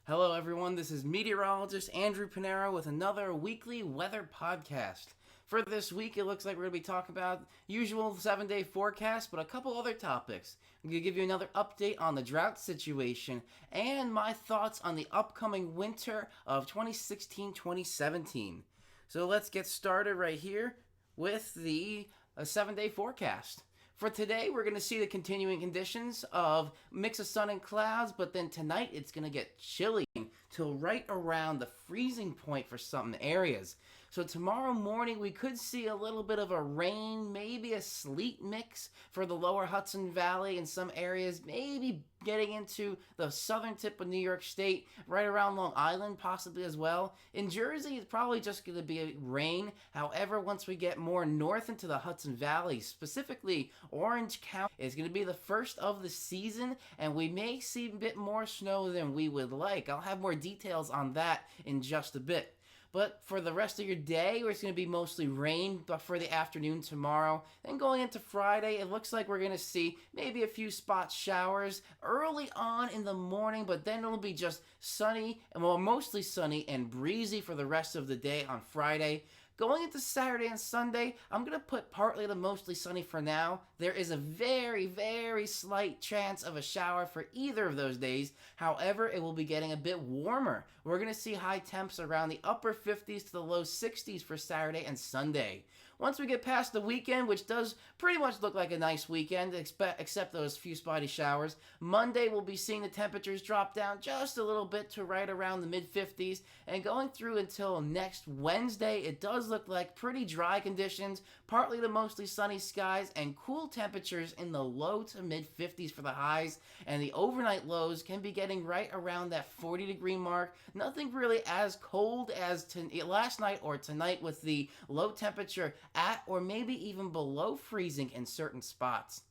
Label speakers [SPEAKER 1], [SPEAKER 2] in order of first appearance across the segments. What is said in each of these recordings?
[SPEAKER 1] Hello, everyone. This is meteorologist Andrew Panero with another weekly weather podcast. For this week, it looks like we're going to be talking about usual 7-day forecast, but a couple other topics. I'm going to give you another update on the drought situation and my thoughts on the upcoming winter of 2016-2017. So let's get started right here with the 7-day forecast. For today, we're going to see the continuing conditions of mix of sun and clouds, but then tonight it's going to get chilly till right around the freezing point for some areas. So tomorrow morning we could see a little bit of a rain, maybe a sleet mix for the lower Hudson Valley in some areas, maybe getting into the southern tip of New York State, right around Long Island possibly as well. In Jersey, it's probably just going to be rain. However, once we get more north into the Hudson Valley, specifically Orange County, is going to be the first of the season, and we may see a bit more snow than we would like. I'll have more details on that in just a bit. But for the rest of your day, it's going to be mostly rain, but for the afternoon tomorrow. Then going into Friday, it looks like we're going to see maybe a few spot showers early on in the morning, but then it'll be just sunny, well, mostly sunny and breezy for the rest of the day on Friday. Going into Saturday and Sunday, I'm going to put partly to mostly sunny for now. There is a very, very slight chance of a shower for either of those days. However, it will be getting a bit warmer. We're going to see high temps around the upper 50s to the low 60s for Saturday and Sunday. Once we get past the weekend, which does pretty much look like a nice weekend, except those few spotty showers, Monday we'll be seeing the temperatures drop down just a little bit to right around the mid-50s, and going through until next Wednesday, it does look like pretty dry conditions, partly to mostly sunny skies, and cool temperatures in the low to mid-50s for the highs, and the overnight lows can be getting right around that 40-degree mark. Nothing really as cold as last night or tonight with the low temperature at or maybe even below freezing in certain spots.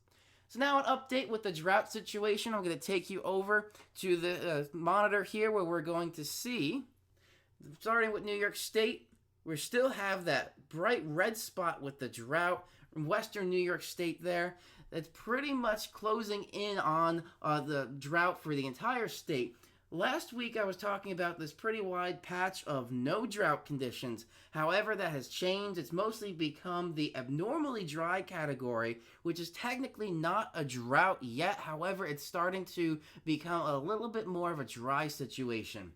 [SPEAKER 1] So now an update with the drought situation. I'm going to take you over to the monitor here where we're going to see, starting with New York State, we still have that bright red spot with the drought in western New York State there. That's pretty much closing in on the drought for the entire state. Last week I was talking about this pretty wide patch of no drought conditions. However, that has changed. It's mostly become the abnormally dry category, which is technically not a drought yet. However, it's starting to become a little bit more of a dry situation.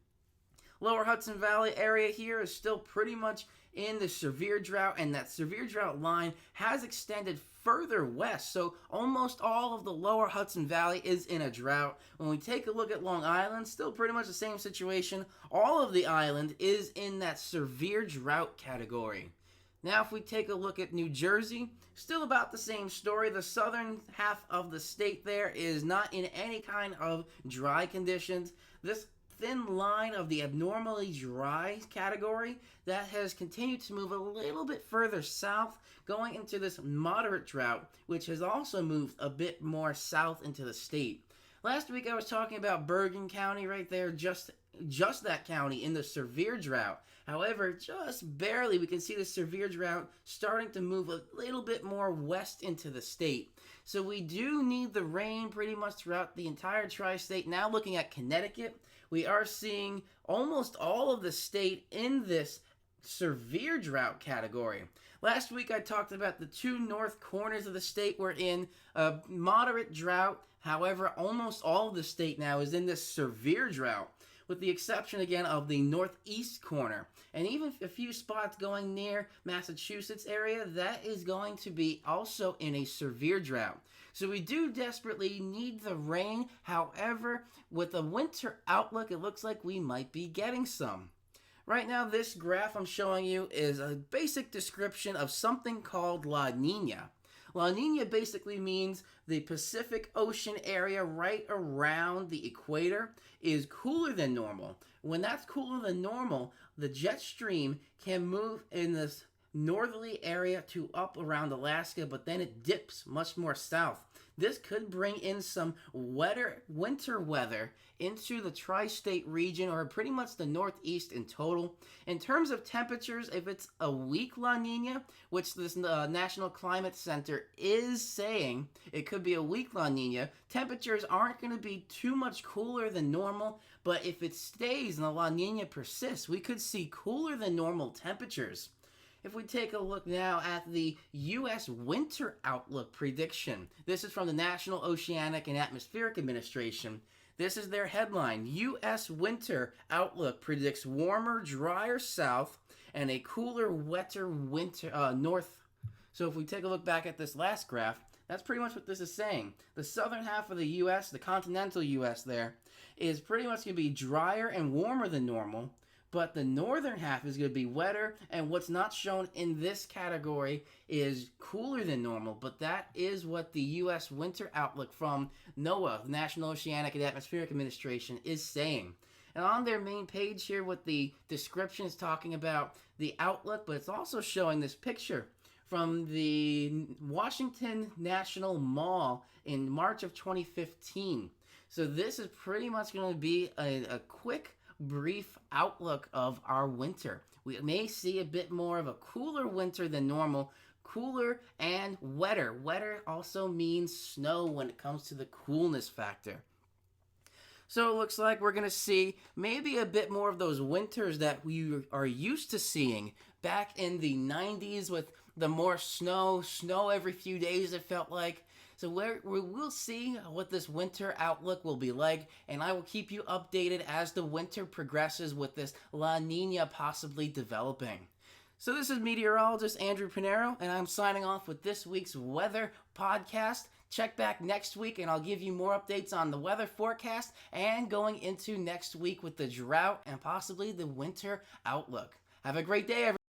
[SPEAKER 1] Lower Hudson Valley area here is still pretty much in the severe drought, and that severe drought line has extended further west, so almost all of the lower Hudson Valley is in a drought. When we take a look at Long Island, still pretty much the same situation. All of the island is in that severe drought category. Now if we take a look at New Jersey, still about the same story. The southern half of the state there is not in any kind of dry conditions. This thin line of the abnormally dry category that has continued to move a little bit further south, going into this moderate drought, which has also moved a bit more south into the state. Last week I was talking about Bergen County right there, just that county in the severe drought. However, just barely we can see the severe drought starting to move a little bit more west into the state. So we do need the rain pretty much throughout the entire tri-state. Now looking at Connecticut, we are seeing almost all of the state in this severe drought category. Last week I talked about the two north corners of the state were in a moderate drought. However, almost all of the state now is in this severe drought, with the exception again of the northeast corner. And even a few spots going near Massachusetts area, that is going to be also in a severe drought. So we do desperately need the rain. However, with a winter outlook, it looks like we might be getting some. Right now, this graph I'm showing you is a basic description of something called La Nina. La Nina basically means the Pacific Ocean area right around the equator is cooler than normal. When that's cooler than normal, the jet stream can move in this northerly area to up around Alaska, but then it dips much more south. this could bring in some winter weather into the tri-state region, or pretty much the Northeast in total. In terms of temperatures, if it's a weak La Nina, which this National Climate Center is saying it could be a weak La Nina, temperatures aren't going to be too much cooler than normal. But if it stays and the La Nina persists, we could see cooler than normal temperatures. If we take a look now at the U.S. Winter Outlook prediction, this is from the National Oceanic and Atmospheric Administration. This is their headline: U.S. Winter Outlook predicts warmer, drier south and a cooler, wetter winter north. So if we take a look back at this last graph, that's pretty much what this is saying. The southern half of the U.S., the continental U.S. there, is pretty much going to be drier and warmer than normal, but the northern half is going to be wetter, and what's not shown in this category is cooler than normal, but that is what the U.S. Winter Outlook from NOAA, the National Oceanic and Atmospheric Administration, is saying. And on their main page here, with the description is talking about the outlook, but it's also showing this picture from the Washington National Mall in March of 2015. So this is pretty much going to be a quick, brief outlook of our winter. We may see a bit more of a cooler winter than normal, cooler and wetter. Wetter also means snow when it comes to the coolness factor. So it looks like we're going to see maybe a bit more of those winters that we are used to seeing back in the 90s, with the more snow every few days, it felt like. So we will see what this winter outlook will be like, and I will keep you updated as the winter progresses with this La Nina possibly developing. So this is meteorologist Andrew Pinero, and I'm signing off with this week's weather podcast. Check back next week, and I'll give you more updates on the weather forecast and going into next week with the drought and possibly the winter outlook. Have a great day, everyone.